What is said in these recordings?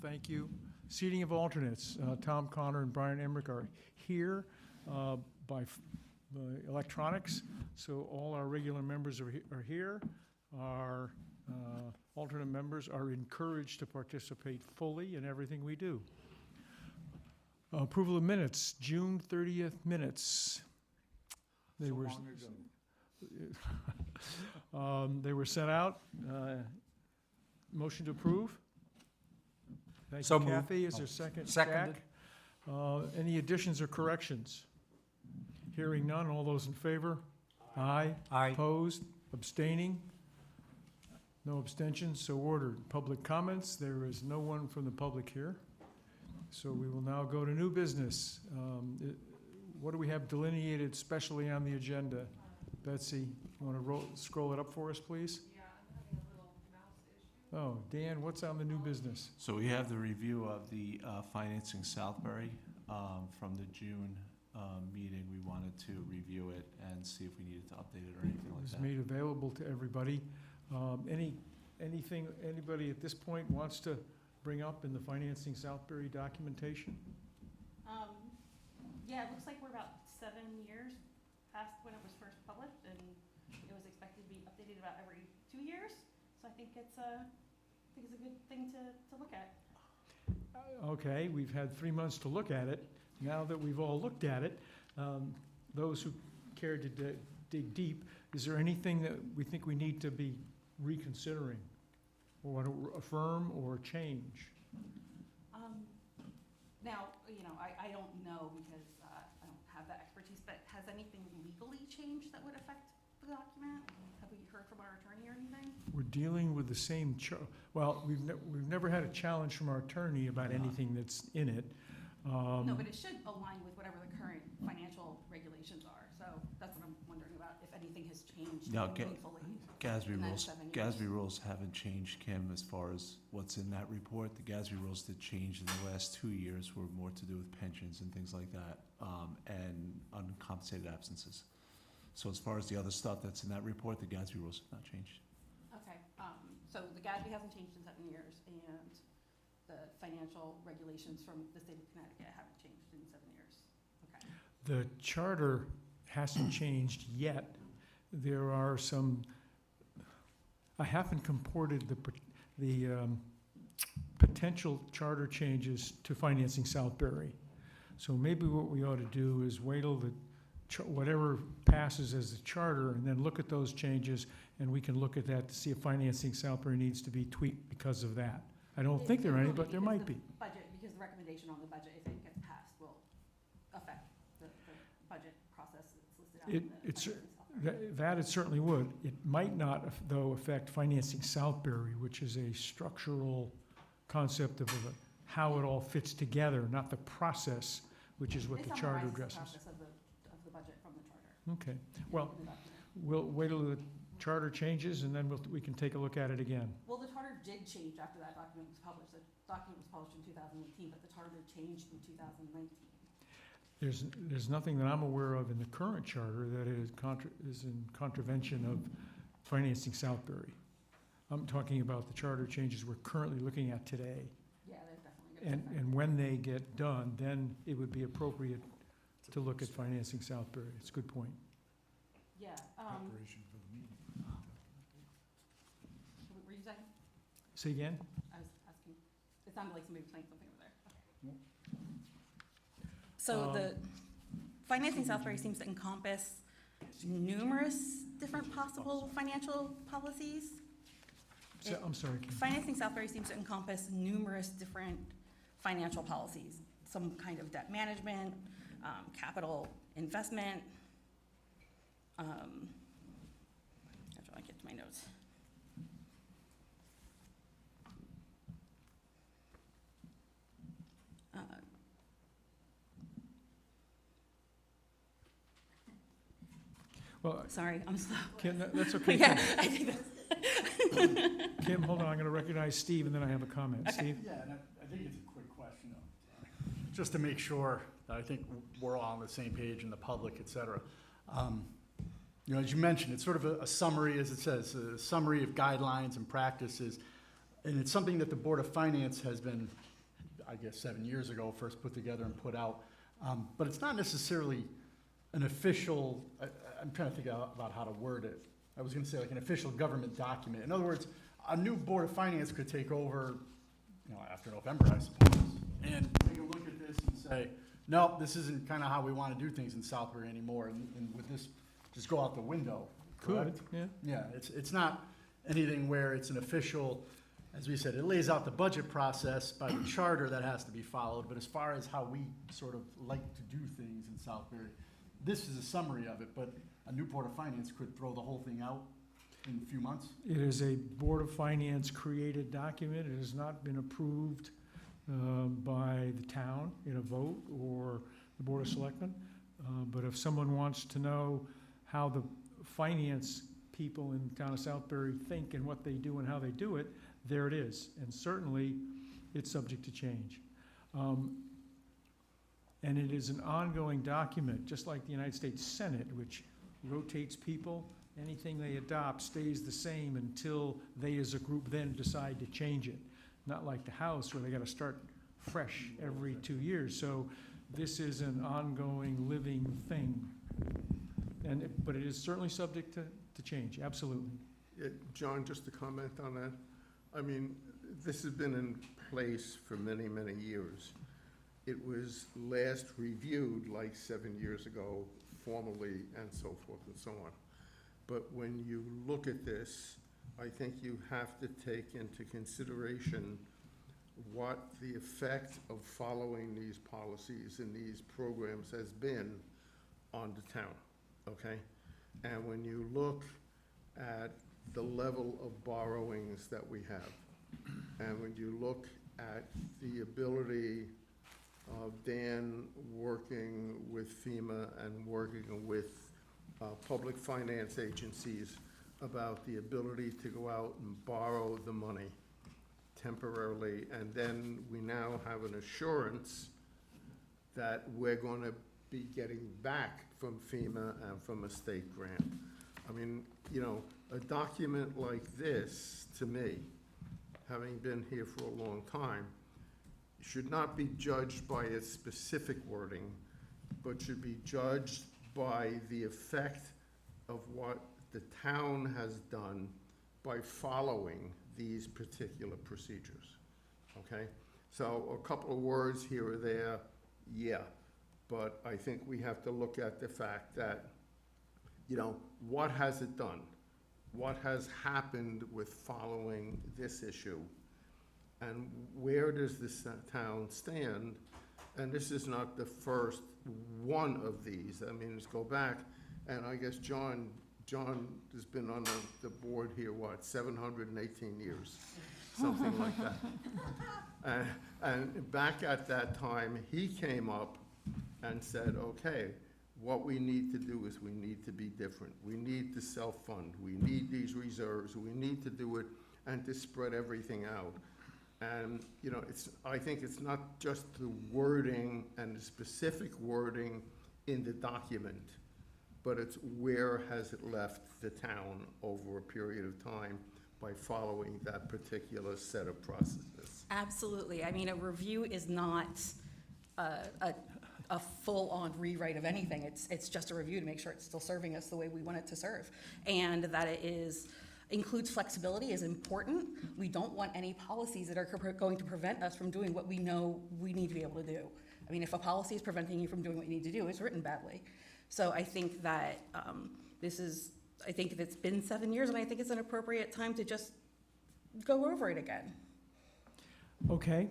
Thank you. Seating of alternates, Tom Connor and Brian Emmerich are here by electronics, so all our regular members are here. Our alternate members are encouraged to participate fully in everything we do. Approval of minutes, June 30th minutes. They were they were sent out. Motion to approve? Thank So you, moved. Kathy. Is there a second? Seconded. Jack? Any additions or corrections? Hearing none. All those in favor? Aye. Aye. Opposed? Abstaining? No abstentions, so ordered. Public comments? There is no one from the public here. So we will now go to new business. What do we have delineated specially on the agenda? Betsy, you want to scroll it up for us, please? Yeah, I'm having a little mouse issue. Oh, Dan, what's on the new business? So we have the review of the financing Southbury from the June meeting. We wanted to review it and see if we needed to update it or anything like It's that. made available to everybody. Anything anybody at this point wants to bring up in the financing Southbury documentation? Yeah, it looks like we're about 7 years past when it was first published, and it was expected to be updated about every 2 years. So I think it's a good thing to look at. Okay, we've had 3 months to look at it. Now that we've all looked at it, those who care to dig deep, is there anything that we think we need to be reconsidering, or want to affirm or change? Now, I don't know because I don't have that expertise, but has anything legally changed that would affect the document? Have we heard from our attorney or anything? We're dealing with the same, well, we've never had a challenge from our attorney about anything that's in it. No, but it should align with whatever the current financial regulations are. So that's what I'm wondering about, if anything has changed No, meaningfully. GASB in that rules, 7 years. GASB rules haven't changed, Kim, as far as what's in that report. The GASB rules that changed in the last 2 years were more to do with pensions and things like that, and uncompensated absences. So as far as the other stuff that's in that report, the GASB rules have not changed. Okay, so the GASB hasn't changed in 7 years, and the financial regulations from the state of Connecticut haven't changed in 7 years. Okay. The charter hasn't changed yet. There are some, I haven't comported the potential charter changes to financing Southbury. So maybe what we ought to do is wait till whatever passes as the charter, and then look at those changes, and we can look at that to see if financing Southbury needs to be tweaked because of that. I don't think there are any, but there might be. Budget, because the recommendation on the budget, if it gets passed, will affect the budget process that's listed out in the It's financing software. That it certainly would. It might not, though, affect financing Southbury, which is a structural concept of how it all fits together, not the process, which is what It the charter summarizes addresses. the process of the budget from the charter. Okay, well, in the document. we'll wait till the charter changes, and then we can take a look at it again. Well, the charter did change after that document was published. The document was published in 2018, but the charter changed in 2019. There's nothing that I'm aware of in the current charter that is in contravention of financing Southbury. I'm talking about the charter changes we're currently looking at today. Yeah, they're definitely going to. And when they get done, then it would be appropriate to look at financing Southbury. It's a good point. Yeah. Preparation for the meeting. What were you saying? Say again? I was asking. It sounded like somebody was saying something over there. Okay. So the financing Southbury seems to encompass numerous different possible financial policies. I'm sorry, Kim. Financing Southbury seems to encompass numerous different financial policies, some kind of debt management, capital investment. After I get to my notes. Well, Sorry, I'm slow. Kim, that's okay. Yeah, Kim. I think that's. Kim, hold on, I'm going to recognize Steve, and then I have a comment. Okay. Steve? Yeah, and I think it's a quick question, just to make sure that I think we're all on the same page in the public, et cetera. As you mentioned, it's sort of a summary, as it says, a summary of guidelines and practices, and it's something that the Board of Finance has been I guess, 7 years ago, first put together and put out. But it's not necessarily an official, I'm trying to think about how to word it. I was gonna say like an official government document. In other words, a new Board of Finance could take over, after November, I suppose, and take a look at this and say, nope, this isn't kind of how we want to do things in Southbury anymore, and would this just go out the window? Could, Correct? yeah. Yeah, it's not anything where it's an official, as we said, it lays out the budget process by the charter that has to be followed, but as far as how we sort of like to do things in Southbury, this is a summary of it, but a new Board of Finance could throw the whole thing out in a few months. It is a Board of Finance created document. It has not been approved by the town in a vote or the Board of Selectmen. But if someone wants to know how the finance people in the town of Southbury think and what they do and how they do it, there it is. And certainly, it's subject to change. And it is an ongoing document, just like the United States Senate, which rotates people. Anything they adopt stays the same until they as a group then decide to change it. Not like the House where they gotta start fresh every 2 years. So this is an ongoing, living thing. But it is certainly subject to change, absolutely. Yeah, John, just to comment on that. I mean, this has been in place for many, many years. It was last reviewed like 7 years ago formally and so forth and so on. But when you look at this, I think you have to take into consideration what the effect of following these policies and these programs has been on the town, okay? And when you look at the level of borrowings that we have, and when you look at the ability of Dan working with FEMA and working with public finance agencies about the ability to go out and borrow the money temporarily, and then we now have an assurance that we're going to be getting back from FEMA and from a state grant. I mean, a document like this, to me, having been here for a long time, should not be judged by its specific wording, but should be judged by the effect of what the town has done by following these particular procedures, okay? So a couple of words here or there, yeah, but I think we have to look at the fact that, what has it done? What has happened with following this issue? And where does this town stand? And this is not the first one of these. I mean, let's go back, and I guess John has been on the board here, 718 years, something like that. And back at that time, he came up and said, okay, what we need to do is we need to be different. We need to self-fund. We need these reserves. We need to do it and to spread everything out. And, I think it's not just the wording and the specific wording in the document, but it's where has it left the town over a period of time by following that particular set of processes. Absolutely. I mean, a review is not a full-on rewrite of anything. It's just a review to make sure it's still serving us the way we want it to serve. And that it includes flexibility is important. We don't want any policies that are going to prevent us from doing what we know we need to be able to do. I mean, if a policy is preventing you from doing what you need to do, it's written badly. So I think that I think it's been 7 years, and I think it's an appropriate time to just go over it again. Okay.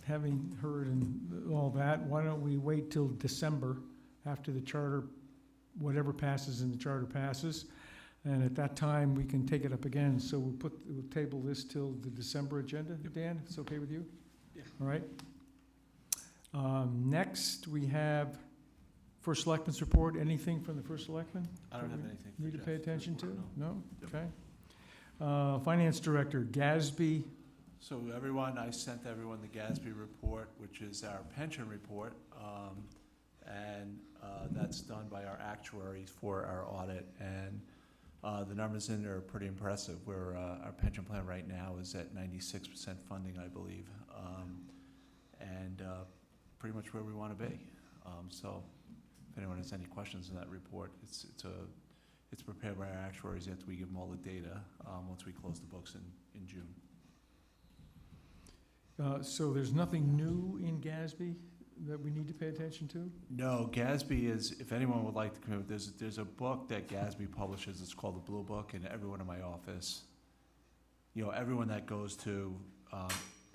Having heard and all that, why don't we wait till December after the charter, whatever passes in the charter passes, and at that time, we can take it up again. So we'll table this till the December agenda, Dan, if it's okay with you? Yeah. All right. Next, we have First Selectman's report. Anything from the First Selectman? I don't have anything for Need to Jeff pay this attention to? morning, No? Yep. Okay. Finance Director, Gatsby. So I sent everyone the GASB report, which is our pension report, and that's done by our actuaries for our audit. And The numbers in there are pretty impressive. Where our pension plan right now is at 96% funding, I believe, and pretty much where we want to be. So, if anyone has any questions in that report, it's prepared by our actuaries after we give them all the data once we close the books in June. So there's nothing new in GASB that we need to pay attention to? No, GASB is, if anyone would like to come in, there's a book that GASB publishes, it's called the Blue Book, and everyone in my office, everyone that goes to,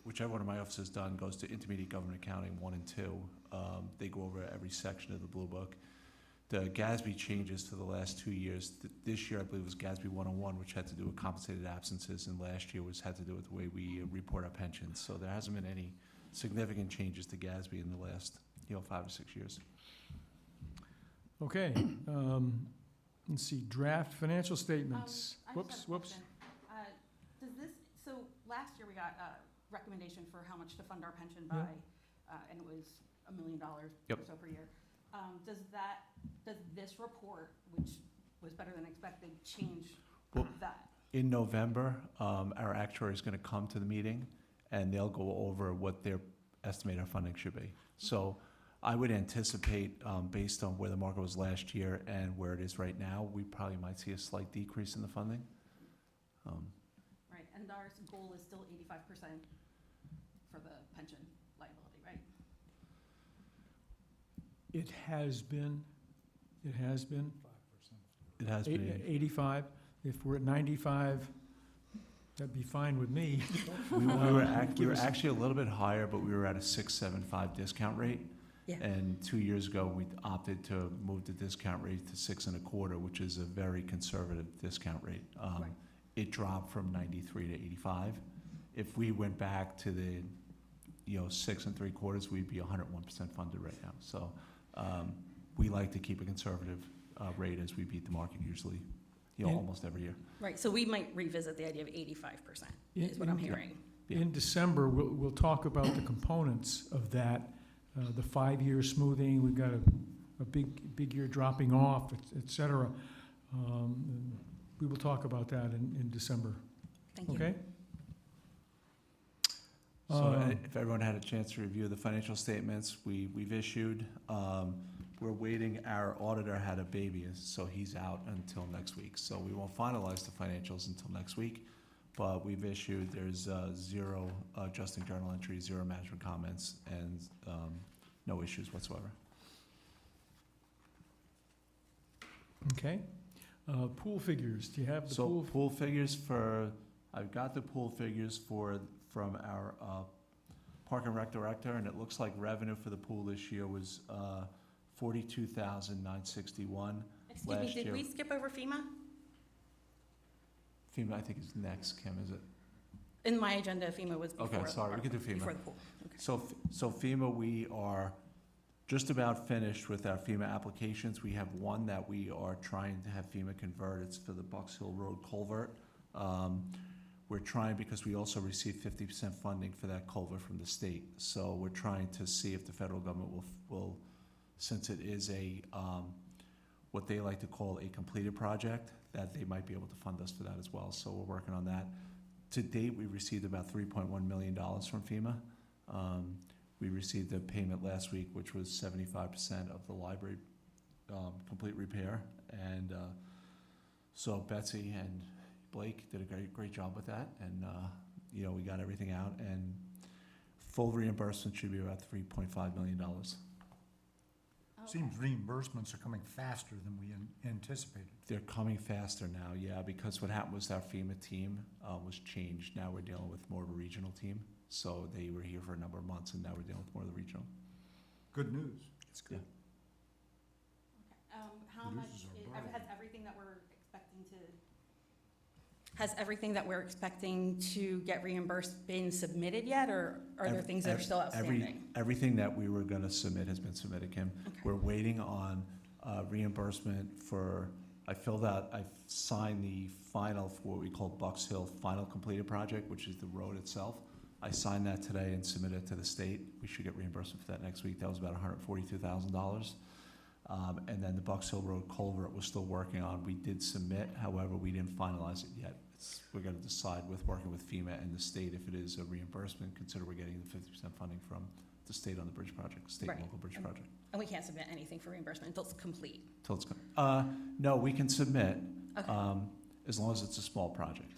whichever one of my offices done, goes to Intermediate Government Accounting 1 and 2, they go over every section of the Blue Book. The GASB changes for the last 2 years. This year, I believe, was GASB 101, which had to do with compensated absences, and last year had to do with the way we report our pensions. So there hasn't been any significant changes to GASB in the last, 5 or 6 years. Okay, let's see, draft financial statements. I just Whoops, have a whoops. question. So last year we got a recommendation for how much to fund our pension by, and it was $1 million or Yep. so per year. Does this report, which was better than expected, change Well, that? In November, our actuary is going to come to the meeting, and they'll go over what their estimated funding should be. So I would anticipate, based on where the market was last year and where it is right now, we probably might see a slight decrease in the funding. Right, and our goal is still 85% for the pension liability, right? It has been. It has been. 85. If we're at 95, that'd be fine with me. We were Give us- actually a little bit higher, but we were at a 6.75 discount rate. Yeah. And 2 years ago, we opted to move the discount rate to 6.25, which is a very conservative discount rate. Right. It dropped from 93 to 85. If we went back to the, 6.75, we'd be 101% funded right now. So we like to keep a conservative rate as we beat the market usually, And- almost every year. Right, so we might revisit the idea of 85%, is what I'm hearing. Yeah. In December, we'll talk about the components of that, the 5-year smoothing, we've got a big year dropping off, et cetera. And we will talk about that in December, Thank you. okay? So if everyone had a chance to review the financial statements we've issued, we're waiting, our auditor had a baby, so he's out until next week. So we won't finalize the financials until next week, but we've issued, there's 0 adjusting journal entries, 0 management comments, and no issues whatsoever. Okay. Pool figures, do you have the So pool? pool figures I've got the pool figures from our Park and Rec director, and it looks like revenue for the pool this year was $42,961. Excuse me, Last did year- we skip over FEMA? FEMA, I think, is next, Kim, is it? In my agenda, FEMA was before. Okay, sorry, we could do Before FEMA. the pool. Okay. So FEMA, we are just about finished with our FEMA applications. We have one that we are trying to have FEMA convert. It's for the Bucks Hill Road culvert. We're trying, because we also received 50% funding for that culvert from the state. So we're trying to see if the federal government will, since it is what they like to call a completed project, that they might be able to fund us for that as well. So we're working on that. To date, we received about $3.1 million from FEMA. We received a payment last week, which was 75% of the library complete repair. And so Betsy and Blake did a great job with that. And, we got everything out. And full reimbursement should be about $3.5 million. Seems reimbursements are coming faster than we anticipated. They're coming faster now, yeah, because what happened was our FEMA team was changed. Now we're dealing with more of a regional team. So they were here for a number of months, and now we're dealing with more of the regional. Good news. It's good. How Reduces much, our borrowing. has everything that we're expecting to, Has everything that we're expecting to get reimbursed been submitted yet, or are there things that are still outstanding? Everything that we were gonna submit has been submitted, Kim. Okay. We're waiting on reimbursement for, I've signed the final for what we call Bucks Hill Final Completed Project, which is the road itself. I signed that today and submitted it to the state. We should get reimbursement for that next week. That was about $142,000. And then the Bucks Hill Road culvert we're still working on. We did submit, however, we didn't finalize it yet. We're gonna decide with working with FEMA and the state if it is a reimbursement, consider we're getting the 50% funding from the state on the bridge project, state and Right. local bridge project. And we can't submit anything for reimbursement until it's complete. Till it's, no, we can submit, Okay. as long as it's a small project,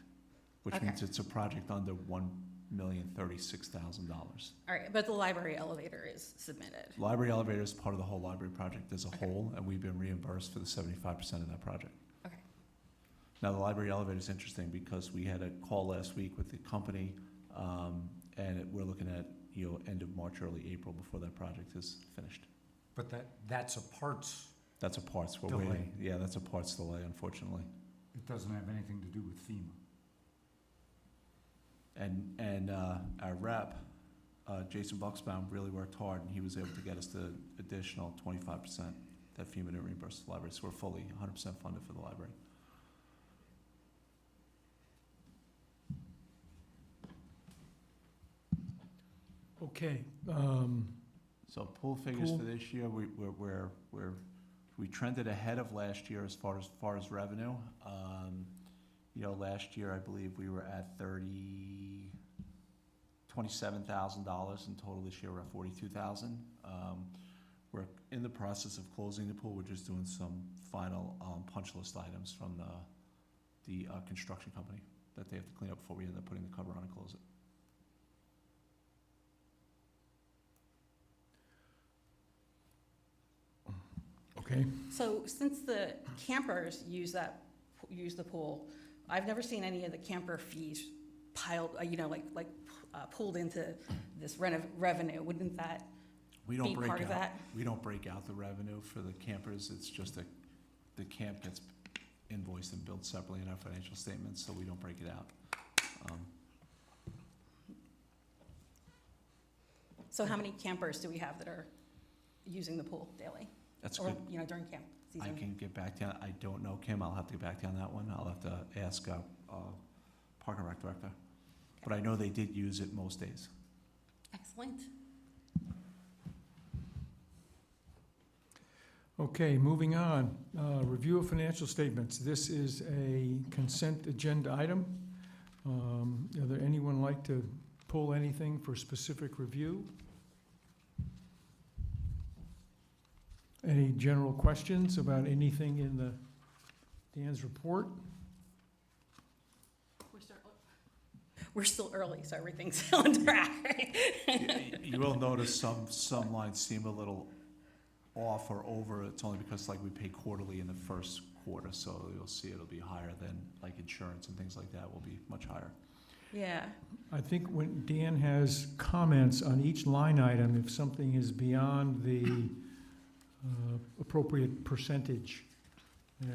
which Okay. means it's a project under $1,036,000. All right, but the library elevator is submitted. Library elevator is part of the whole library project as a Okay. whole, and we've been reimbursed for the 75% of that project. Okay. Now, the library elevator is interesting because we had a call last week with the company, we're looking at, end of March, early April before that project is finished. But that's a parts, That's a parts, we're Delay. waiting. Yeah, that's a parts delay, unfortunately. it doesn't have anything to do with FEMA. And our rep, Jason Bucksbaum, really worked hard, and he was able to get us the additional 25% that FEMA didn't reimburse the library, so we're fully 100% funded for the library. Okay, So pool figures Pool. for this year, we trended ahead of last year as far as revenue. Last year, I believe we were at $27,000 in total. This year, we're at $42,000. We're in the process of closing the pool. We're just doing some final punch list items from the construction company that they have to clean up before we end up putting the cover on and close it. okay. So since the campers use the pool, I've never seen any of the camper fees piled, pooled into this revenue. Wouldn't that We don't be break part of out, that? we don't break out the revenue for the campers. It's just that the camp gets invoiced and billed separately in our financial statements, so we don't break it out. So how many campers do we have that are using the pool daily? That's Or, good. during camp I season? can get back to you. I don't know, Kim. I'll have to get back to you on that one. I'll have to ask Park and Rec Director. But I know they did use it most days. Excellent. Okay, moving on. Review of financial statements. This is a consent agenda item. Are there anyone like to pull anything for specific review? Any general questions about anything in Dan's report? We're still early, so everything's on track. You will notice some lines seem a little off or over. It's only because we pay quarterly in the first quarter, so you'll see it'll be higher than insurance and things like that will be much higher. Yeah. I think when Dan has comments on each line item, if something is beyond the appropriate percentage.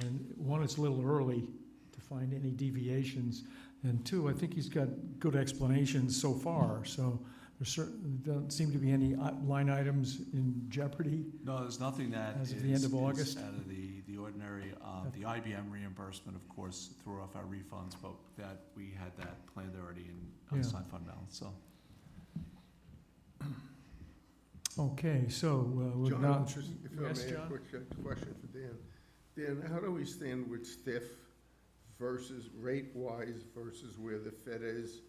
And one, it's a little early to find any deviations. And two, I think he's got good explanations so far. So there certainly don't seem to be any line items in jeopardy. No, there's nothing that As is of the end of is August? out of the ordinary. The IBM reimbursement, of course, threw off our refunds, but that we had that planned already in Yeah. unassigned fund balance, so. Okay, so we're John, now, just if I yes, may, a John? quick question for Dan. Dan, how do we stand with STIF versus rate-wise versus where the Fed is,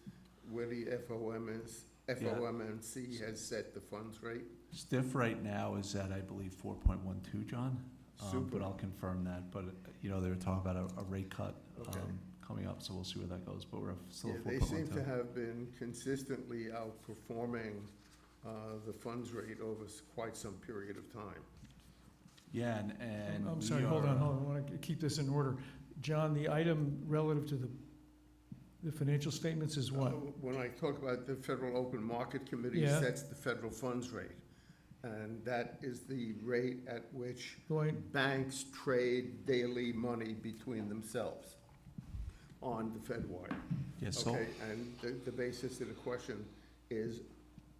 where the FOMC has set the funds rate? Stiff right now is at, I believe, 4.12, John. Super. But I'll confirm that, but, they were talking about a rate cut, Okay. coming up, so we'll see where that goes, but we're still Yeah, at they 4.12. seem to have been consistently outperforming the funds rate over quite some period of time. Yeah, and I'm we sorry, hold are, on, I want to keep this in order. John, the item relative to the financial statements is what? When I talk about the Federal Open Market Committee Yeah. sets the federal funds rate, and that is the rate at which Going, banks trade daily money between themselves on the Fedwire. yeah, so, Okay, and the basis of the question is,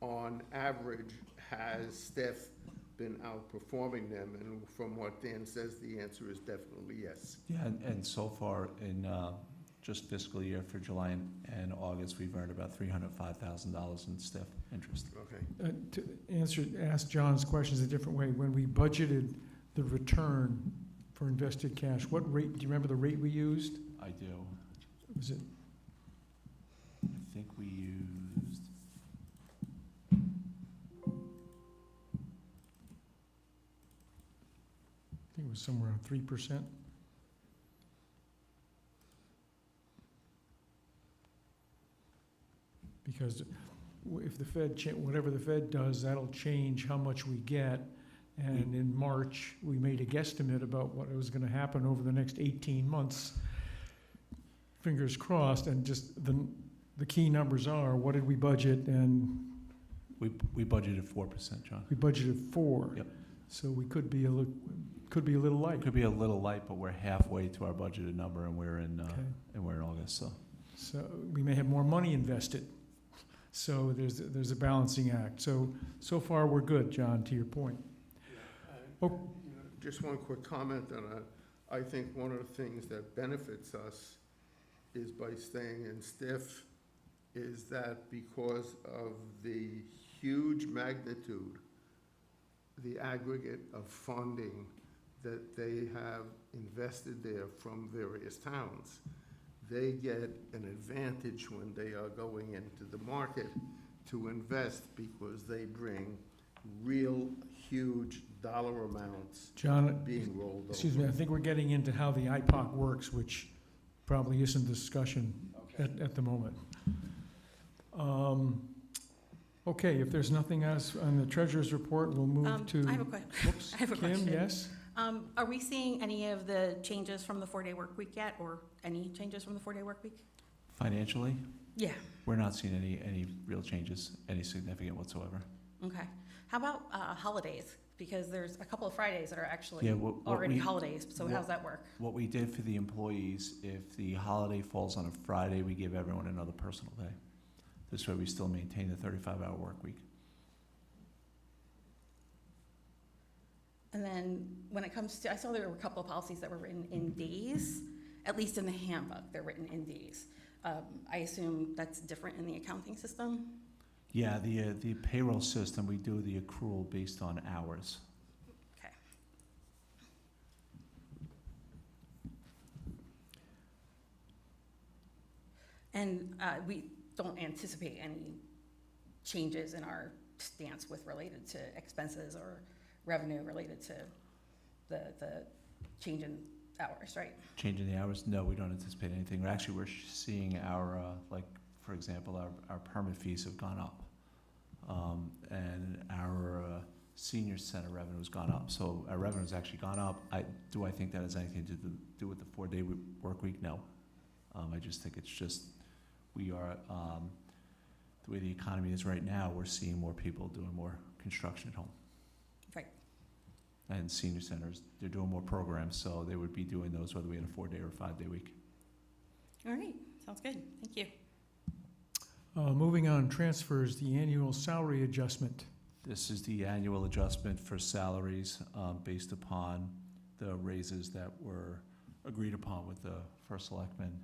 on average, has STIF been outperforming them? And from what Dan says, the answer is definitely yes. yeah, and so far in, just fiscal year for July and August, we've earned about $305,000 in stiff interest. Okay, to ask John's questions a different way, when we budgeted the return for invested cash. What rate, do you remember the rate we used? I do. Was it, I think we used, I think it was somewhere around 3%. Because if the Fed, whatever the Fed does, that'll change how much we get. And in March, we made a guesstimate about what was gonna happen over the next 18 months. Fingers crossed, and just the key numbers are, what did we budget? And we budgeted 4%, John. we budgeted 4. Yep. So we could be a little light. Could be a little light, but we're halfway to our budgeted number, and we're in Okay. August, so. So we may have more money invested. So there's a balancing act. So far, we're good, John, to your point. Oh. Just one quick comment on that. I think one of the things that benefits us is by staying in stiff, is that because of the huge magnitude, the aggregate of funding that they have invested there from various towns, they get an advantage when they are going into the market to invest because they bring real huge dollar amounts John, being rolled over. excuse me, I think we're getting into how the IPOC works, which probably isn't discussion at the moment. Okay, if there's nothing else on the treasurer's report, we'll move to. I have a question. Whoops, I have a Kim, question. yes? Are we seeing any of the changes from the 4-day work week yet, or any changes from the 4-day work week? Financially, Yeah, we're not seeing any real changes, any significant whatsoever. okay. How about holidays? Because there's a couple of Fridays that are actually Yeah, what already we- holidays, so what- how's that work? What we did for the employees, if the holiday falls on a Friday, we give everyone another personal day. This way we still maintain the 35-hour work week. And then when it comes to, I saw there were a couple of policies that were written in days, at least in the handbook, they're written in days. I assume that's different in the accounting system? Yeah, the payroll system, we do the accrual based on hours. Okay. And we don't anticipate any changes in our stance with related to expenses or revenue related to the change in hours, right? Changing the hours, no, we don't anticipate anything. Actually, we're seeing our, like, for example, our permit fees have gone up. And our senior center revenue has gone up. So our revenue's actually gone up. Do I think that has anything to do with the 4-day work week? No. I just think it's just, we are, the way the economy is right now, we're seeing more people doing more construction at home. Right. And senior centers, they're doing more programs, so they would be doing those whether we had a 4-day or a 5-day week. All right, sounds good, thank you. Moving on, transfers, the annual salary adjustment. This is the annual adjustment for salaries based upon the raises that were agreed upon with the first selectman.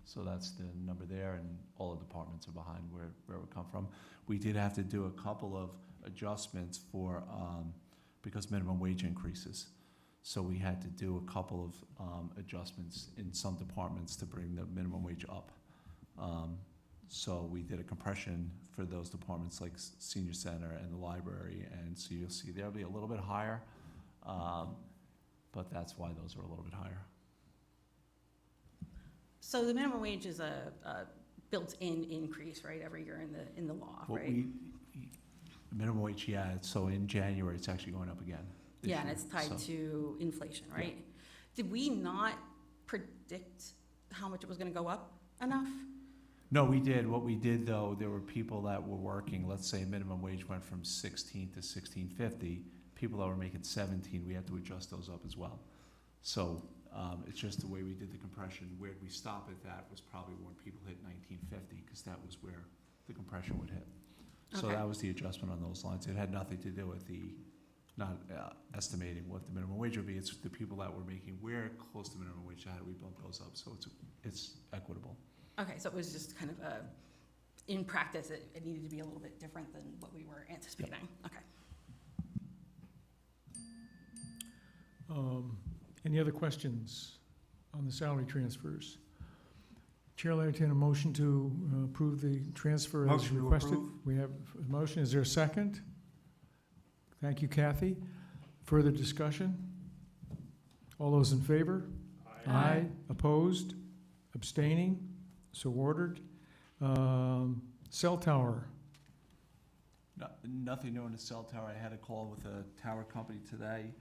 So that's the number there, and all the departments are behind where it would come from. We did have to do a couple of adjustments for, because minimum wage increases. So we had to do a couple of adjustments in some departments to bring the minimum wage up. So we did a compression for those departments like senior center and the library, and so you'll see they'll be a little bit higher, but that's why those are a little bit higher. So the minimum wage is a built-in increase, right, every year in the law, What right? Minimum wage, yeah, so in January, it's actually going up again. this Yeah, and year, it's tied so- to inflation, right? Did we not predict how much it was gonna go up enough? No, we did. What we did, though, there were people that were working, let's say minimum wage went from 16 to 16.50. People that were making 17, we had to adjust those up as well. So it's just the way we did the compression. Where we stop at that was probably when people hit 19.50, because that was where the compression would hit. So Okay. that was the adjustment on those lines. It had nothing to do with the, not estimating what the minimum wage would be. It's the people that were making, we're close to minimum wage, so how do we bump those up? So it's equitable. Okay, so it was just kind of in practice, it needed to be a little bit different than what we were anticipating, okay. Any other questions on the salary transfers? Chair will entertain a motion to approve the transfer as Motion to requested. approve. We have a motion. Is there a second? Thank you, Kathy. Further discussion? All those in favor? Aye. Opposed? Abstaining? So ordered. Cell tower. Nothing new in the cell tower. I had a call with a tower company today.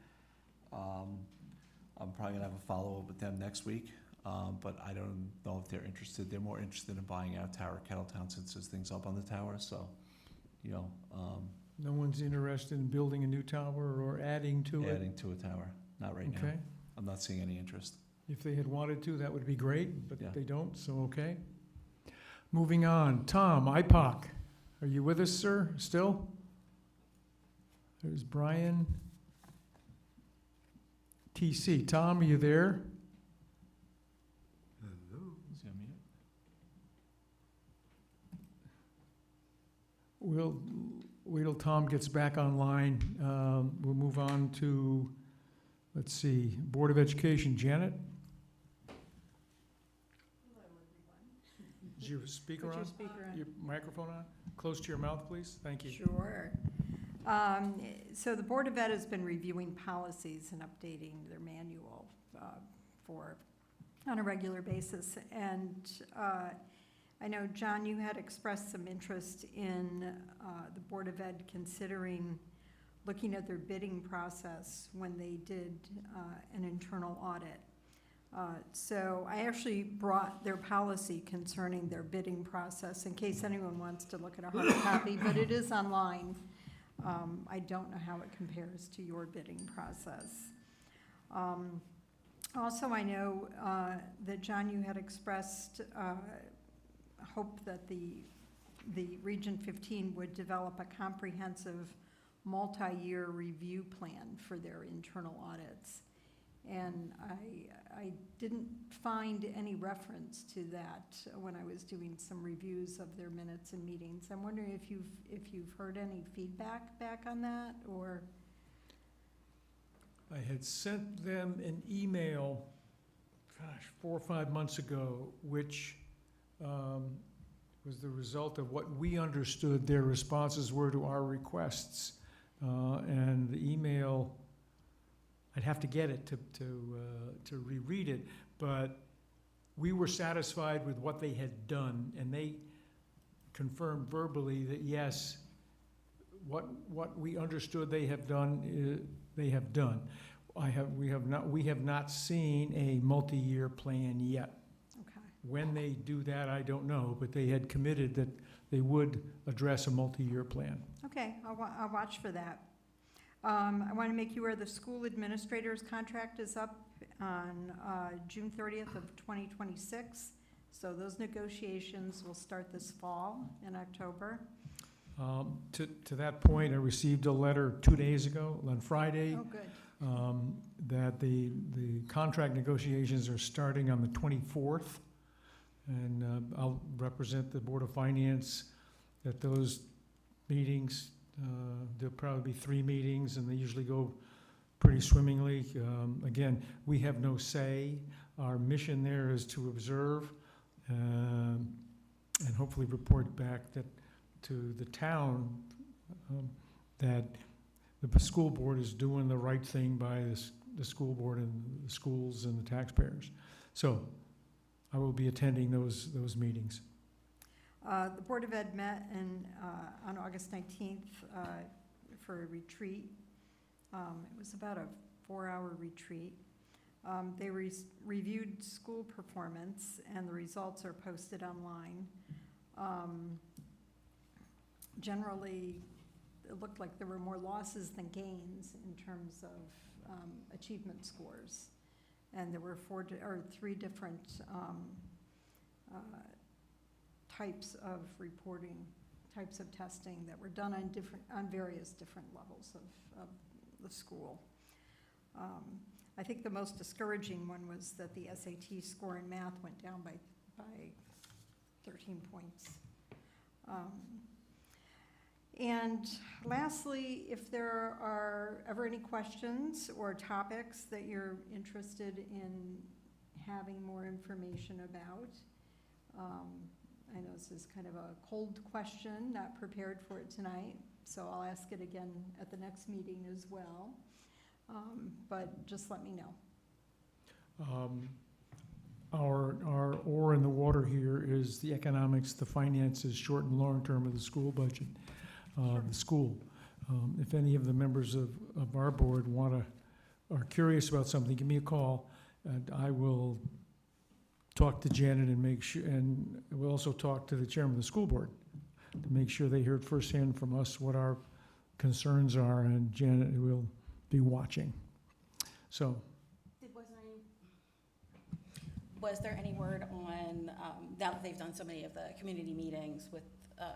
I'm probably gonna have a follow-up with them next week, but I don't know if they're interested. They're more interested in buying out Tower Kettletown since there's things up on the tower, so, No one's interested in building a new tower or adding to it? adding to a tower, not right now. Okay. I'm not seeing any interest. If they had wanted to, that would be great, but Yeah. they don't, so okay. Moving on, Tom, IPOC, are you with us, sir, still? There's Brian. TC, Tom, are you there? Is he on mute? We'll wait till Tom gets back online. We'll move on to, let's see, Board of Education, Janet? Is your speaker Put on? your speaker on. Your microphone on? Close to your mouth, please. Thank you. Sure. So the Board of Ed has been reviewing policies and updating their manual on a regular basis. And I know, John, you had expressed some interest in the Board of Ed considering looking at their bidding process when they did an internal audit. So I actually brought their policy concerning their bidding process in case anyone wants to look at a hard copy, but it is online. I don't know how it compares to your bidding process. Also, I know that, John, you had expressed hope that the Region 15 would develop a comprehensive multi-year review plan for their internal audits. And I didn't find any reference to that when I was doing some reviews of their minutes and meetings. I'm wondering if you've heard any feedback back on that, or? I had sent them an email, 4 or 5 months ago, which was the result of what we understood their responses were to our requests. And the email, I'd have to get it to reread it, but we were satisfied with what they had done, and they confirmed verbally that yes, what we understood they have done, they have done. We have not seen a multi-year plan yet. Okay. When they do that, I don't know, but they had committed that they would address a multi-year plan. Okay, I'll watch for that. I want to make you aware the school administrator's contract is up on June 30th of 2026. So those negotiations will start this fall in October. To that point, I received a letter 2 days ago, on Friday, Oh, good. that the contract negotiations are starting on the 24th. And I'll represent the Board of Finance at those meetings. There'll probably be 3 meetings, and they usually go pretty swimmingly. Again, we have no say. Our mission there is to observe and hopefully report back to the town that the school board is doing the right thing by the school board and the schools and the taxpayers. So I will be attending those meetings. The Board of Ed met on August 19th for a retreat. It was about a 4-hour retreat. They reviewed school performance, and the results are posted online. Generally, it looked like there were more losses than gains in terms of achievement scores. And there were 3 different types of reporting, types of testing that were done on various different levels of the school. I think the most discouraging one was that the SAT score in math went down by 13 points. And lastly, if there are ever any questions or topics that you're interested in having more information about, I know this is kind of a cold question, not prepared for it tonight, so I'll ask it again at the next meeting as well. But just let me know. Our oar in the water here is the economics, the finances, short and long term of the school budget, the school. If any of the members of our board are curious about something, give me a call, and I will talk to Janet and make sure, and we'll also talk to the chairman of the school board to make sure they heard firsthand from us what our concerns are, and Janet will be watching. So, Was there any word on, now that they've done so many of the community meetings with,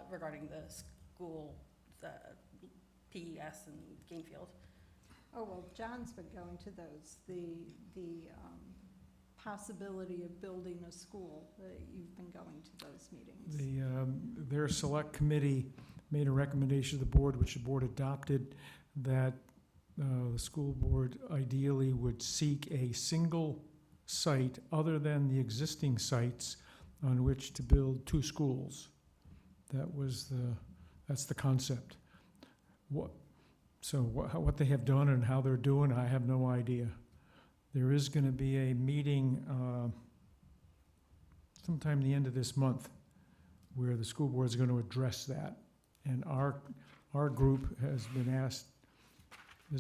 regarding the school, the PES and Gamefield? Oh, well, John's been going to those, the possibility of building a school, you've been going to those meetings. their select committee made a recommendation to the board, which the board adopted, that the school board ideally would seek a single site other than the existing sites on which to build 2 schools. That's the concept. What they have done and how they're doing, I have no idea. There is going to be a meeting sometime the end of this month where the school board is going to address that. And our group has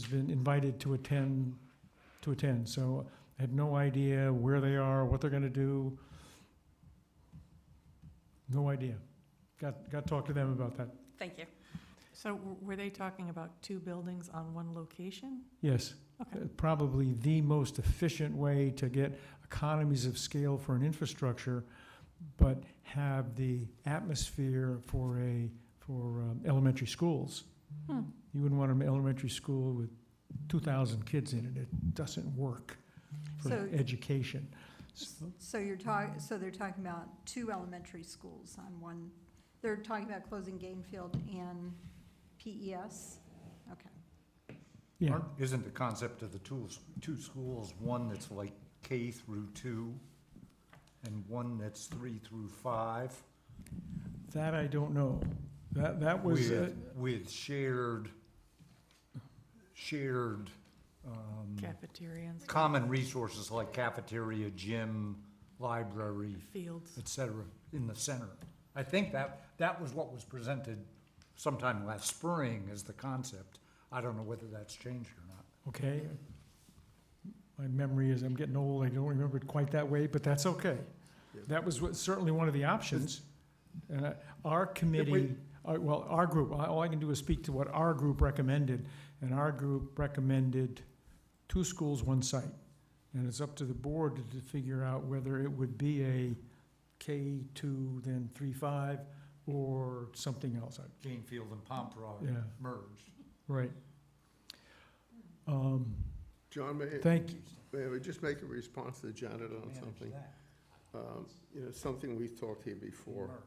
been invited to attend. So I have no idea where they are, what they're going to do. No idea. Got to talk to them about that. Thank you. So were they talking about 2 buildings on one location? Yes. Okay. Probably the most efficient way to get economies of scale for an infrastructure, but have the atmosphere for elementary schools. Hmm. You wouldn't want an elementary school with 2,000 kids in it. It doesn't work for So- education. So they're talking about 2 elementary schools on one, they're talking about closing Gamefield and PES? Okay. Yeah, Isn't the concept of the two schools, one that's like K through 2 and one that's 3 through 5? that I don't know. That was, With shared Cafeteria and common resources like cafeteria, gym, library, fields. et cetera, in the center. I think that was what was presented sometime last spring as the concept. I don't know whether that's changed or not. okay. My memory is, I'm getting old, I don't remember it quite that way, but that's okay. Yeah. That was certainly one of the options. And our committee, our group, all I can do is speak to what our group recommended. And our group recommended 2 schools, 1 site. And it's up to the board to figure out whether it would be a K2, then 3-5, or something else. Gainfield and Pomperaugh Yeah. merged. Right. John, Thank you. may I just make a response to Janet on Manage something? that. Something we've talked here before.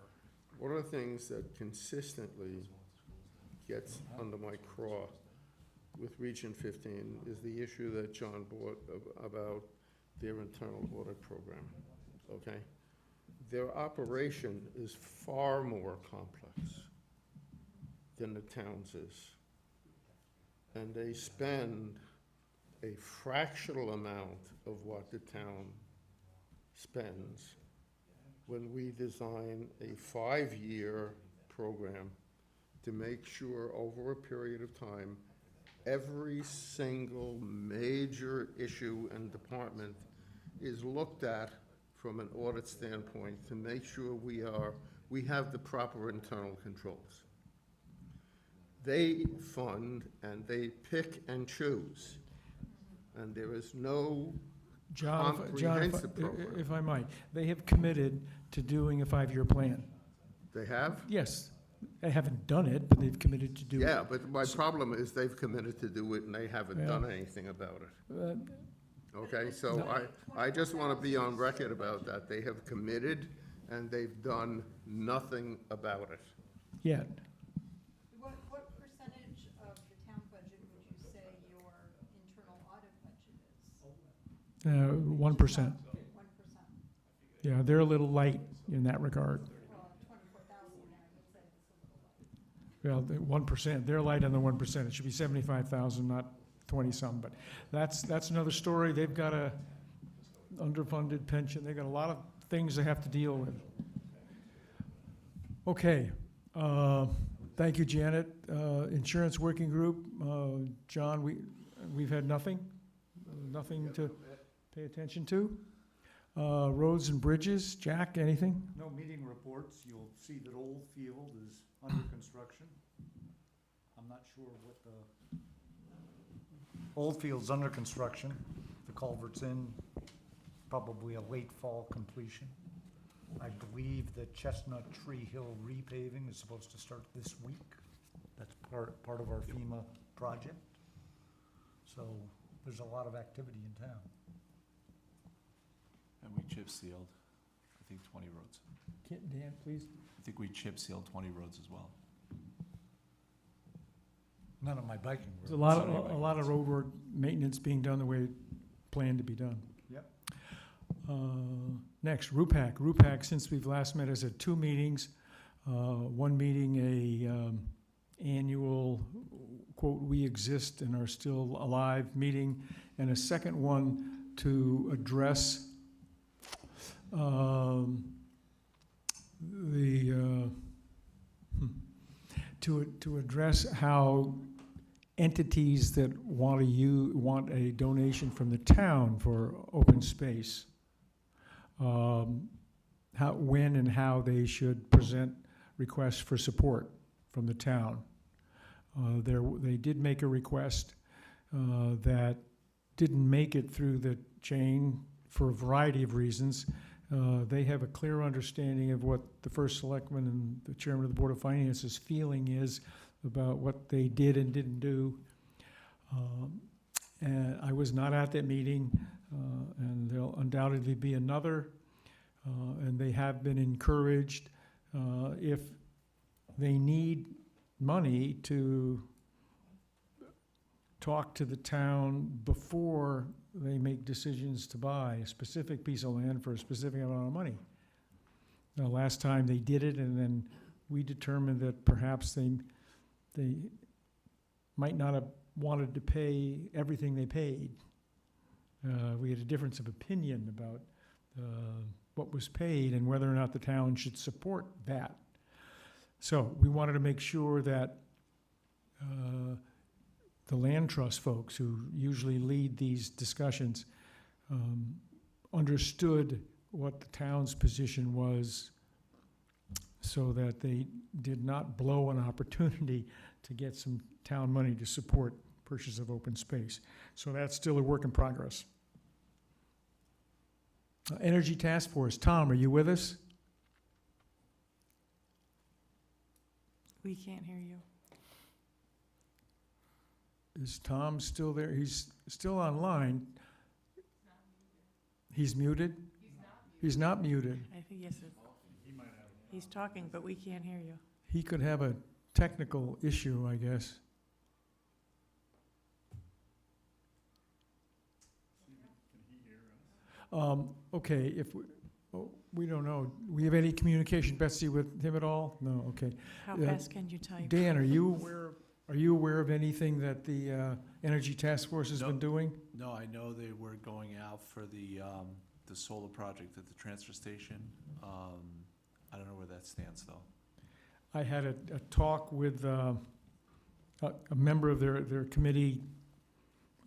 One of the things that consistently gets under my craw with Region 15 is the issue that John brought about their internal audit program, okay? Their operation is far more complex than the town's is. And they spend a fractional amount of what the town spends when we design a 5-year program to make sure over a period of time, every single major issue and department is looked at from an audit standpoint to make sure we have the proper internal controls. They fund and they pick and choose, and there is no John, comprehensive program. if I might, they have committed to doing a 5-year plan. They have? Yes, they haven't done it, but they've committed to do it. Yeah, but my problem is they've committed to do it and they haven't done anything about it. Okay, so I just want to be on record about that. They have committed and they've done nothing about it. Yet. 1%. Yeah, they're a little light in that regard. Well, the 1%, they're light on the 1%. It should be 75,000, not 20-some, but that's another story. They've got a underfunded pension. They've got a lot of things they have to deal with. Okay, thank you, Janet. Insurance Working Group, John, we've had nothing to pay attention to. Roads and Bridges, Jack, anything? No meeting reports. You'll see that Old Field is under construction. I'm not sure what the. Old Field's under construction. The culvert's in, probably a late fall completion. I believe the Chestnut Tree Hill repaving is supposed to start this week. That's part of our FEMA project. So there's a lot of activity in town. And we chip sealed, I think, 20 roads. Dan, please. I think we chip sealed 20 roads as well. None of my biking There's roads. a lot of road work maintenance being done the way it planned to be done. Yep. Next, RUPAC. RUPAC, since we've last met, has had 2 meetings. One meeting, annual, quote, "We exist and are still alive" meeting, and a second one to address to address how entities that want a donation from the town for open space, when and how they should present requests for support from the town. They did make a request that didn't make it through the chain for a variety of reasons. They have a clear understanding of what the first selectman and the chairman of the Board of Finance's feeling is about what they did and didn't do. And I was not at that meeting, and there'll undoubtedly be another. And they have been encouraged, if they need money, to talk to the town before they make decisions to buy a specific piece of land for a specific amount of money. The last time they did it, and then we determined that perhaps they might not have wanted to pay everything they paid. We had a difference of opinion about what was paid and whether or not the town should support that. So we wanted to make sure that the land trust folks, who usually lead these discussions, understood what the town's position was, so that they did not blow an opportunity to get some town money to support purchase of open space. So that's still a work in progress. Energy Task Force, Tom, are you with us? We can't hear you. Is Tom still there? He's still online. He's muted? He's not muted. I think, yes, he's talking, but we can't hear you. He could have a technical issue, I guess. Okay, we don't know. We have any communication, Betsy, with him at all? No, okay. How Yeah. fast can you type? Dan, are you aware of anything that the Energy Task Force has No. been doing? No, I know they were going out for the solar project at the transfer station. I don't know where that stands, though. I had a talk with a member of their committee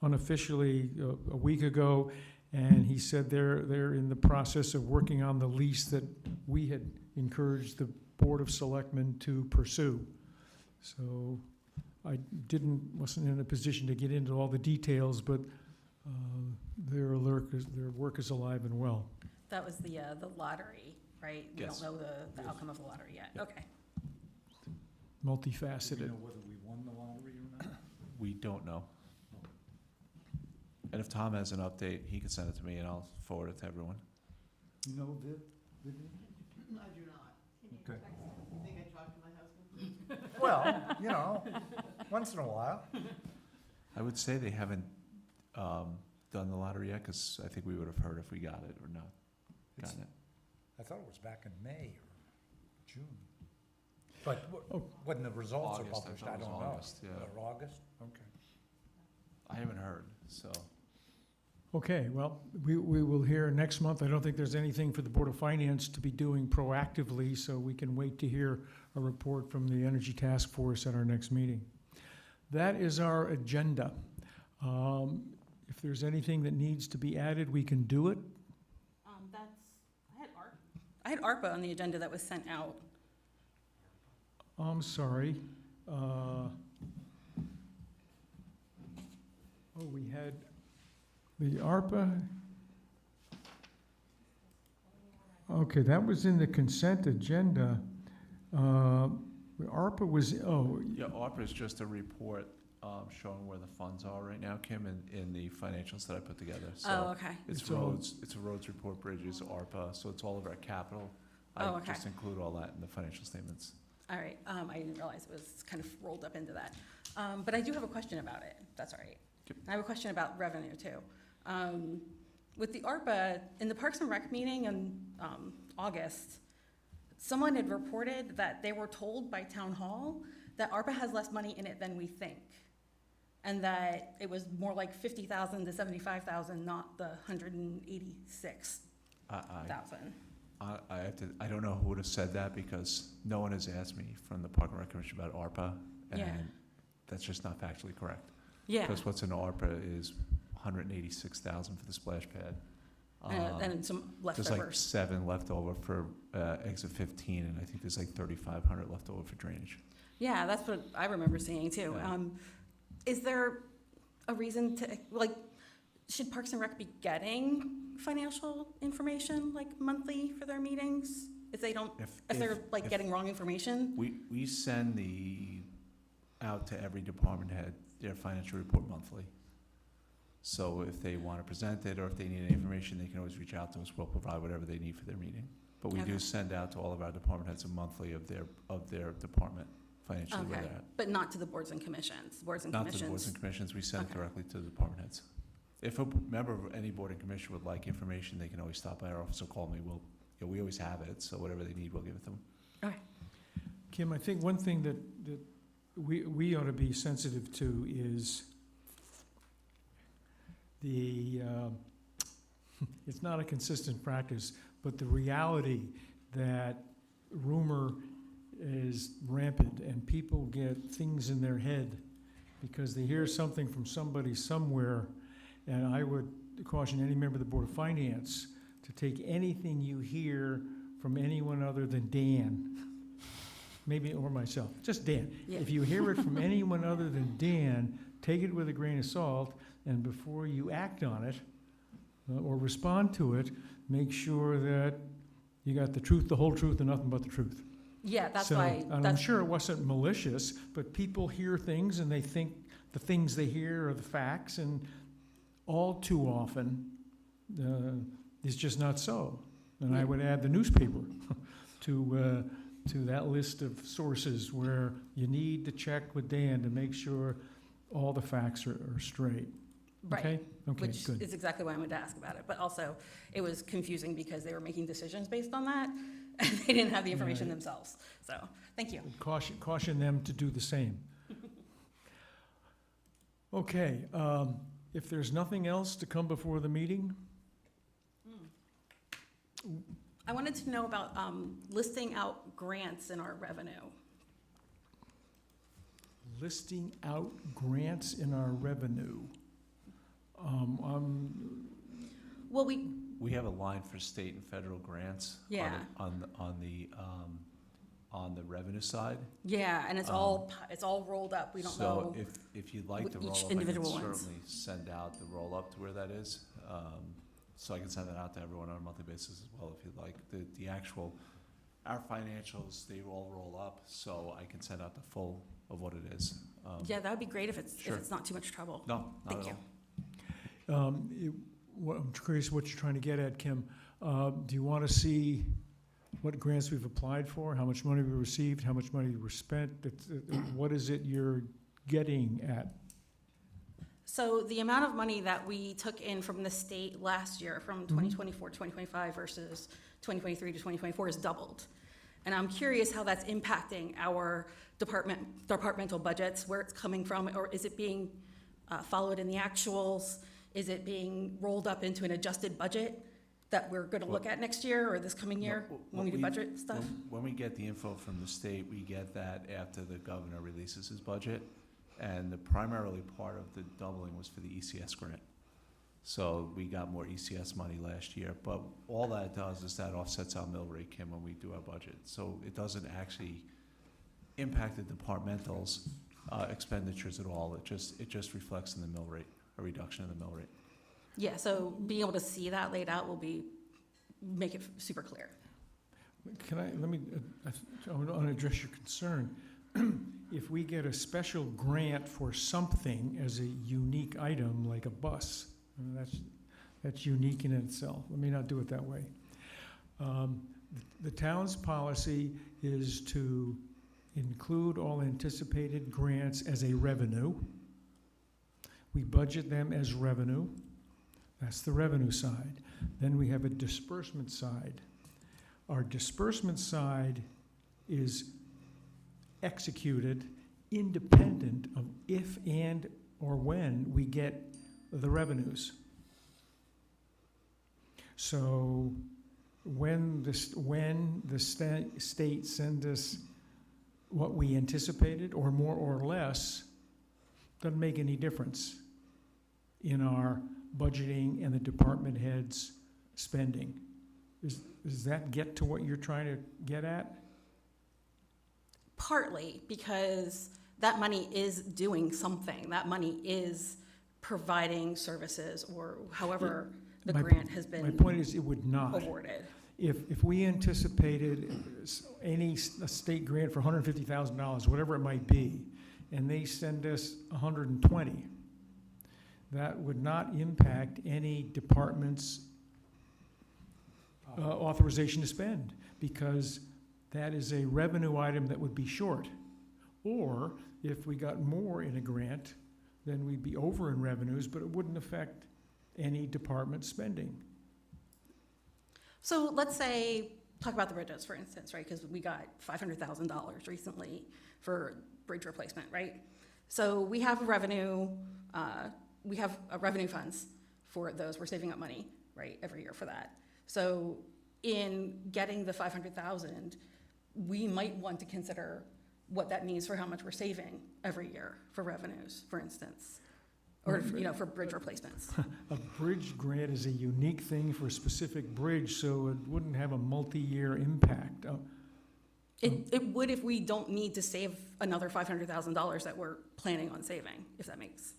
unofficially a week ago, and he said they're in the process of working on the lease that we had encouraged the Board of Selectmen to pursue. So I wasn't in a position to get into all the details, but their work is alive and well. That was the lottery, right? We Yes. don't know the outcome of the lottery yet. Yep. Okay. Do we Multifaceted. know whether we won the lottery or not? We don't know. And if Tom has an update, he can send it to me and I'll forward it to everyone. You know, Vivian? I do not. Okay. You think I talked to my husband? Well, you know, once in a while. I would say they haven't done the lottery yet? Because I think we would have heard if we got it or not. It's- Gotten it. I thought it was back in May or June. But Oh. when the results are August, I published, thought I it was don't know. August, yeah. Or August? Okay. I haven't heard, so. Okay, well, we will hear next month. I don't think there's anything for the Board of Finance to be doing proactively, so we can wait to hear a report from the Energy Task Force at our next meeting. That is our agenda. If there's anything that needs to be added, we can do it. I had ARPA on the agenda that was sent out. I'm sorry. We had the ARPA. Okay, that was in the consent agenda. ARPA was, Yeah, ARPA is just a report showing where the funds are right now, Kim, in the financials that I put together. Oh, So okay. it's It's all- roads, it's a roads report, bridges, ARPA, so it's all of our capital. Oh, I okay. just include all that in the financial statements. All right, I didn't realize it was kind of rolled up into that. But I do have a question about it, if that's all right. Yep. I have a question about revenue, too. With the ARPA, in the Parks and Rec meeting in August, someone had reported that they were told by Town Hall that ARPA has less money in it than we think, and that it was more like 50,000 to 75,000, not the 186,000. I have to, I don't know who would have said that because no one has asked me from the Park and Rec Commission about ARPA. Yeah. And that's just not factually correct. Yeah, Because what's in ARPA is 186,000 for the splash pad. and some There's like leftovers. 7 left over for exit 15, and I think there's like 3,500 left over for drainage. Yeah, that's what I remember seeing too. Yeah. Is there a reason to, like, should Parks and Rec be getting financial information, like, monthly for their meetings? If they don't, if they're, like, getting wrong information? We send out to every department head their financial report monthly. So if they want to present it, or if they need any information, they can always reach out to us. We'll provide whatever they need for their meeting. But we do Okay. send out to all of our department heads a monthly of their department financially where Okay, they're at. but not to the boards and commissions, boards and Not to the boards commissions? and commissions, we send it Okay. directly to the department heads. If a member of any board and commission would like information, they can always stop by our office or call me. We always have it, so whatever they need, we'll give it to them. Kim, I think one thing that we ought to be sensitive to is it's not a consistent practice, but the reality that rumor is rampant and people get things in their head because they hear something from somebody somewhere. And I would caution any member of the Board of Finance to take anything you hear from anyone other than Dan, maybe, or myself, just Dan. Yeah. If you hear it from anyone other than Dan, take it with a grain of salt, and before you act on it or respond to it, make sure that you got the truth, the whole truth, and nothing but the truth. Yeah, that's So, why, and I'm that's, sure it wasn't malicious, but people hear things and they think the things they hear are the facts, and all too often, it's just not so. And I Yeah. would add the newspaper to that list of sources where you need to check with Dan to make sure all the facts are straight. right, Okay? Okay, which good. is exactly why I wanted to ask about it. But also, it was confusing because they were making decisions based on that, and they didn't have the information Right. themselves. So, thank you. Caution them to do the same. Okay, if there's nothing else to come before the meeting, I wanted to know about listing out grants in our revenue. listing out grants in our revenue. Well, we, We have a line for state and federal grants. Yeah. On the revenue side. yeah, and it's all rolled up. We don't know. So if you'd like with the each roll-up, I can individual ones. certainly send out the roll-up to where that is. So I can send that out to everyone on a monthly basis as well, if you'd like. The actual, our financials, they all roll up, so I can send out the full of what it is. Yeah, that would be great if it's Sure. not too much trouble. No, not Thank at you. all. I'm curious what you're trying to get at, Kim. Do you want to see what grants we've applied for, how much money we received, how much money we spent? What is it you're getting at? So the amount of money that we took in from the state last year, from 2024 to 2025 versus 2023 to 2024 is doubled. And I'm curious how that's impacting our departmental budgets, where it's coming from, or is it being followed in the actuals? Is it being rolled up into an adjusted budget that we're gonna look at next year or this coming year when we do budget stuff? When we get the info from the state, we get that after the governor releases his budget. And the primarily part of the doubling was for the ECS grant. So we got more ECS money last year, but all that does is that offsets our mill rate, Kim, when we do our budget. So it doesn't actually impact the departmental's expenditures at all. It just reflects in the mill rate, a reduction in the mill rate. Yeah, so being able to see that laid out will make it super clear. I want to address your concern. If we get a special grant for something as a unique item, like a bus, that's unique in itself. Let me not do it that way. The town's policy is to include all anticipated grants as a revenue. We budget them as revenue. That's the revenue side. Then we have a disbursement side. Our disbursement side is executed independent of if and or when we get the revenues. So when the state sends us what we anticipated, or more or less, doesn't make any difference in our budgeting and the department heads' spending. Does that get to what you're trying to get at? Partly because that money is doing something. That money is providing services or however the grant has My been point is, it would not. awarded. If we anticipated a state grant for $150,000, whatever it might be, and they send us 120, that would not impact any department's authorization to spend, because that is a revenue item that would be short. Or if we got more in a grant, then we'd be over in revenues, but it wouldn't affect any department spending. So let's say, talk about the bridges, for instance, right? Because we got $500,000 recently for bridge replacement, right? So we have revenue funds for those. We're saving up money, right, every year for that. So in getting the 500,000, we might want to consider what that means for how much we're saving every year for revenues, for instance, or, for bridge replacements. A bridge grant is a unique thing for a specific bridge, so it wouldn't have a multi-year impact. It would if we don't need to save another $500,000 that we're planning on saving, if that makes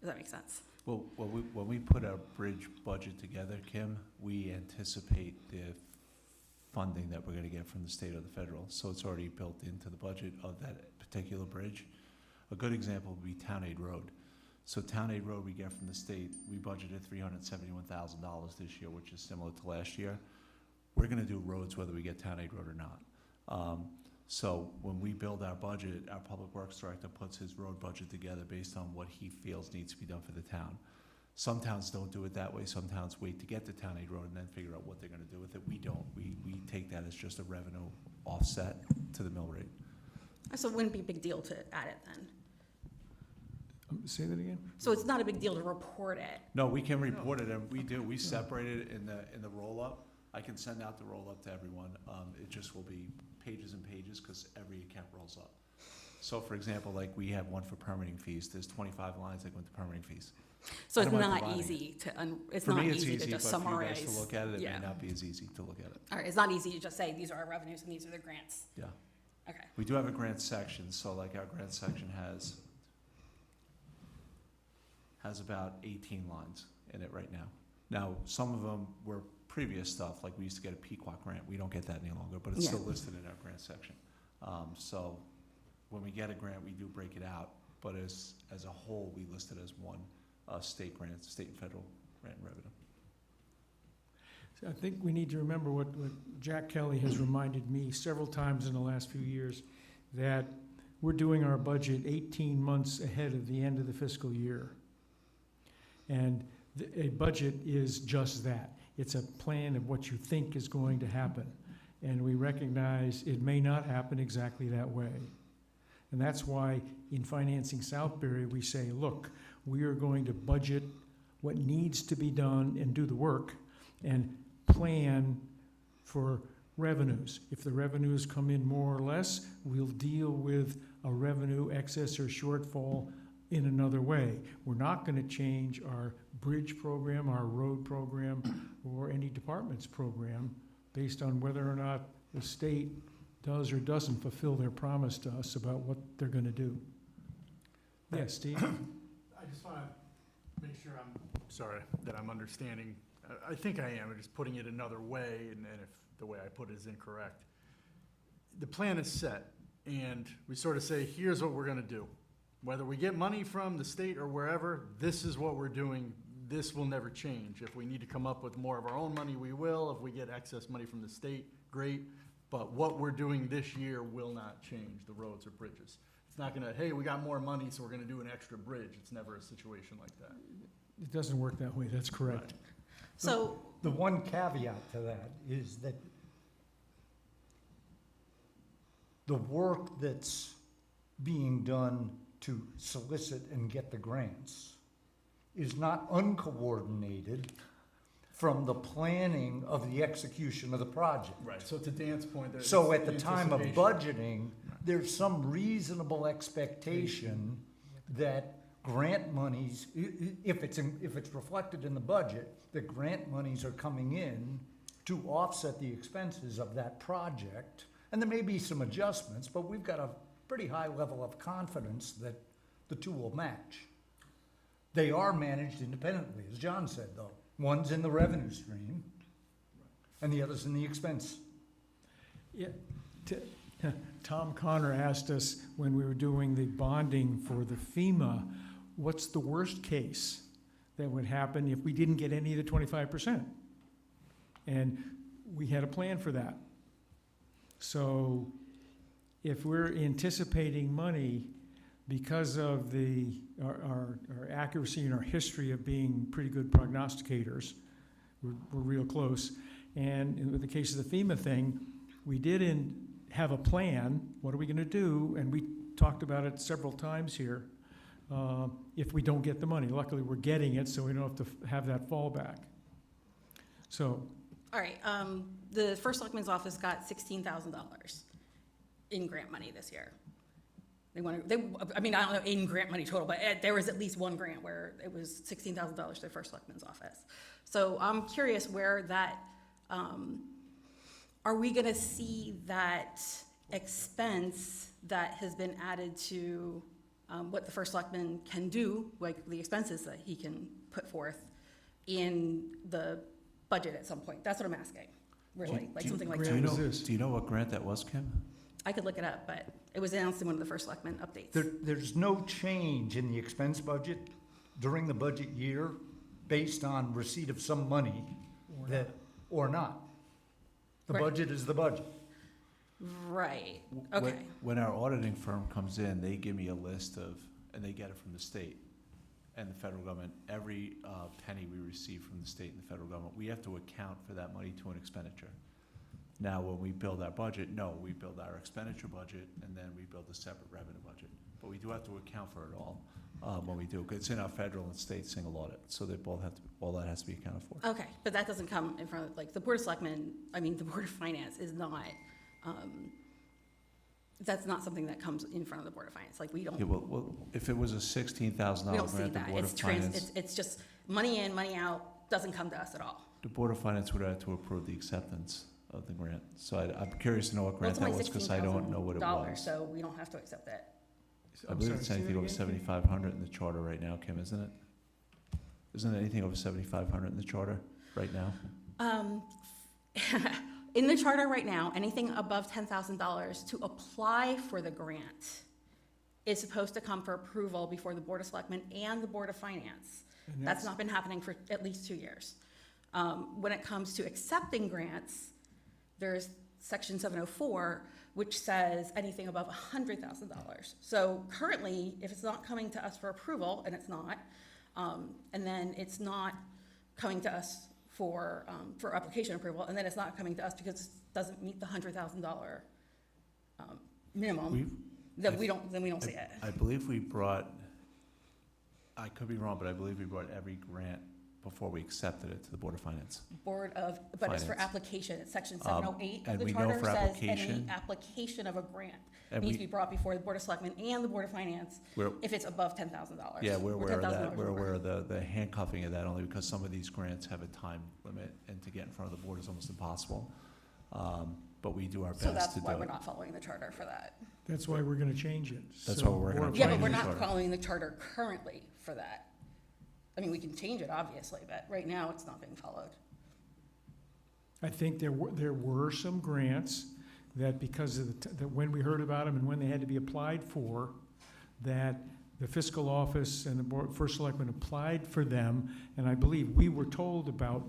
sense. Well, when we put our bridge budget together, Kim, we anticipate the funding that we're gonna get from the state or the federal, so it's already built into the budget of that particular bridge. A good example would be Town Aid Road. So Town Aid Road we get from the state, we budgeted $371,000 this year, which is similar to last year. We're gonna do roads whether we get Town Aid Road or not. So when we build our budget, our public works director puts his road budget together based on what he feels needs to be done for the town. Some towns don't do it that way. Some towns wait to get to Town Aid Road and then figure out what they're gonna do with it. We don't. We take that as just a revenue offset to the mill rate. So it wouldn't be a big deal to add it then. Say that again? So it's not a big deal to report it. No, we can report it, and we do. We separate it in the roll-up. I can send out the roll-up to everyone. It just will be pages and pages because every account rolls up. So for example, like we have one for permitting fees. There's 25 lines that go into permitting fees. So I it's don't mind not providing easy to, it's For not me, it's easy to easy, but just for you summarize. guys to look at it, it Yeah. may not be as easy to look at it. All right, it's not easy to just say, these are our revenues and these are the grants. Yeah. Okay. We do have a grant section, so like our grant section has about 18 lines in it right now. Now, some of them were previous stuff, like we used to get a Pequot grant. We don't get that any longer, but it's Yeah. still listed in our grant section. So when we get a grant, we do break it out, but as a whole, we list it as one state grant, state and federal grant revenue. So I think we need to remember what Jack Kelly has reminded me several times in the last few years, that we're doing our budget 18 months ahead of the end of the fiscal year. And a budget is just that. It's a plan of what you think is going to happen. And we recognize it may not happen exactly that way. And that's why in financing Southbury, we say, look, we are going to budget what needs to be done and do the work and plan for revenues. If the revenues come in more or less, we'll deal with a revenue excess or shortfall in another way. We're not going to change our bridge program, our road program, or any department's program based on whether or not the state does or doesn't fulfill their promise to us about what they're going to do. Yes, Steve? I just want to make sure that I'm understanding. I think I am, just putting it another way, and if the way I put it is incorrect. The plan is set, and we sort of say, here's what we're going to do. Whether we get money from the state or wherever, this is what we're doing. This will never change. If we need to come up with more of our own money, we will. If we get excess money from the state, great. But what we're doing this year will not change the roads or bridges. It's not going to, hey, we got more money, so we're going to do an extra bridge. It's never a situation like that. It doesn't work that way, that's correct. So, The one caveat to that is that the work that's being done to solicit and get the grants is not uncoordinated from the planning of the execution of the project. Right. So to Dan's point, there's So at the time of anticipation. budgeting, there's some reasonable expectation that grant monies, if it's reflected in the budget, that grant monies are coming in to offset the expenses of that project. And there may be some adjustments, but we've got a pretty high level of confidence that the two will match. They are managed independently, as John said, though. One's in the revenue stream, and the other's in the expense. Yeah, Tom Connor asked us when we were doing the bonding for the FEMA, what's the worst case that would happen if we didn't get any of the 25%? And we had a plan for that. So if we're anticipating money because of our accuracy and our history of being pretty good prognosticators, we're real close. And in the case of the FEMA thing, we didn't have a plan. What are we going to do? And we talked about it several times here. If we don't get the money, luckily we're getting it, so we don't have to have that fallback. So, all right, the First Selectman's Office got $16,000 in grant money this year. I don't know in grant money total, but there was at least one grant where it was $16,000 to the First Selectman's Office. So I'm curious where that, are we gonna see that expense that has been added to what the First Selectman can do, like the expenses that he can put forth in the budget at some point? That's what I'm asking, really, like something like grant that. is this? Do you know what grant that was, Kim? I could look it up, but it was announced in one of the First Selectman updates. There's no change in the expense budget during the budget year based on receipt of some money or not. The Right. budget is the budget. Right, okay. When our auditing firm comes in, they give me a list of, and they get it from the state and the federal government. Every penny we receive from the state and the federal government, we have to account for that money to an expenditure. Now, when we build our budget, no, we build our expenditure budget, and then we build a separate revenue budget. But we do have to account for it all when we do. 'Cause it's in our federal and state single audit, so they both have to, all that has to be accounted for. Okay, but that doesn't come in front of, like, the Board of Selectmen, the Board of Finance is not, that's not something that comes in front of the Board of Finance, like, we don't, Yeah, well, if it was a $16,000 we don't see grant, the that. Board of Finance, It's just money in, money out, doesn't come to us at all. the Board of Finance would have to approve the acceptance of the grant. So I'm curious to know what Well, grant it's that only was, because I don't know what it $16,000, was. so we don't have to accept that. I believe it's anything over 7,500 in the charter right now, Kim, isn't it? Isn't it anything over 7,500 in the charter right now? In the charter right now, anything above $10,000 to apply for the grant is supposed to come for approval before the Board of Selectmen and the Board of Finance. And That's not been happening for at least 2 years. When it comes to accepting grants, there's section 704, which says anything above $100,000. So currently, if it's not coming to us for approval, and it's not, And then it's not coming to us for application approval, and then it's not coming to us because it doesn't meet the $100,000 minimum, then we don't see it. I believe we brought, I could be wrong, but I believe we brought every grant before we accepted it to the Board of Finance. But it's for Finance. application, it's section 708 of and the we know charter for says any application- application of a grant And needs to we, be brought before the Board of Selectmen and the Board of Finance we're, if it's above $10,000. yeah, we're or aware of $10,000 that. We're over. aware of the handcuffing of that only because some of these grants have a time limit and to get in front of the board is almost impossible. But we do our So best that's to do why we're it. not following the charter for that. That's why we're gonna change it. That's So why we're gonna Board of Yeah, but Change we're the not charter. following the charter currently for that. I mean, we can change it, obviously, but right now, it's not being followed. I think there were some grants that because of that when we heard about them and when they had to be applied for, that the fiscal office and the board, first selectman applied for them, and I believe we were told about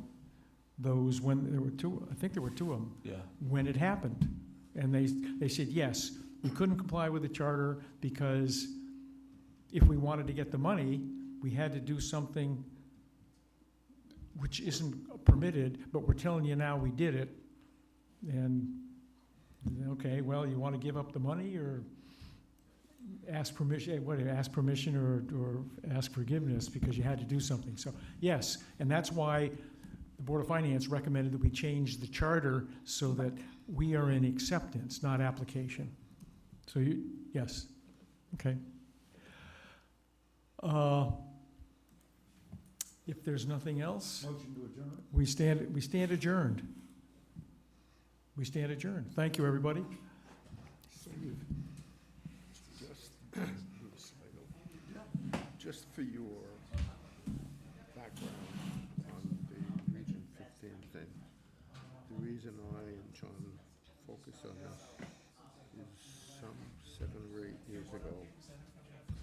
those when there were two, I think there were two of them, Yeah, when it happened. And they said, yes, we couldn't comply with the charter because if we wanted to get the money, we had to do something which isn't permitted, but we're telling you now we did it. And, okay, well, you want to give up the money or ask permission, ask permission or ask forgiveness because you had to do something. So, yes, and that's why the Board of Finance recommended that we change the charter so that we are in acceptance, not application. So yes, okay. If there's nothing else, Motion to adjourn. we stand adjourned. We stand adjourned. Thank you, everybody. Just for your background on the Region 15 thing, the reason I and John focus on this is some 7 or 8 years ago,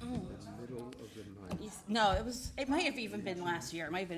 in the middle of the night, No, it might have even been last year, it might have been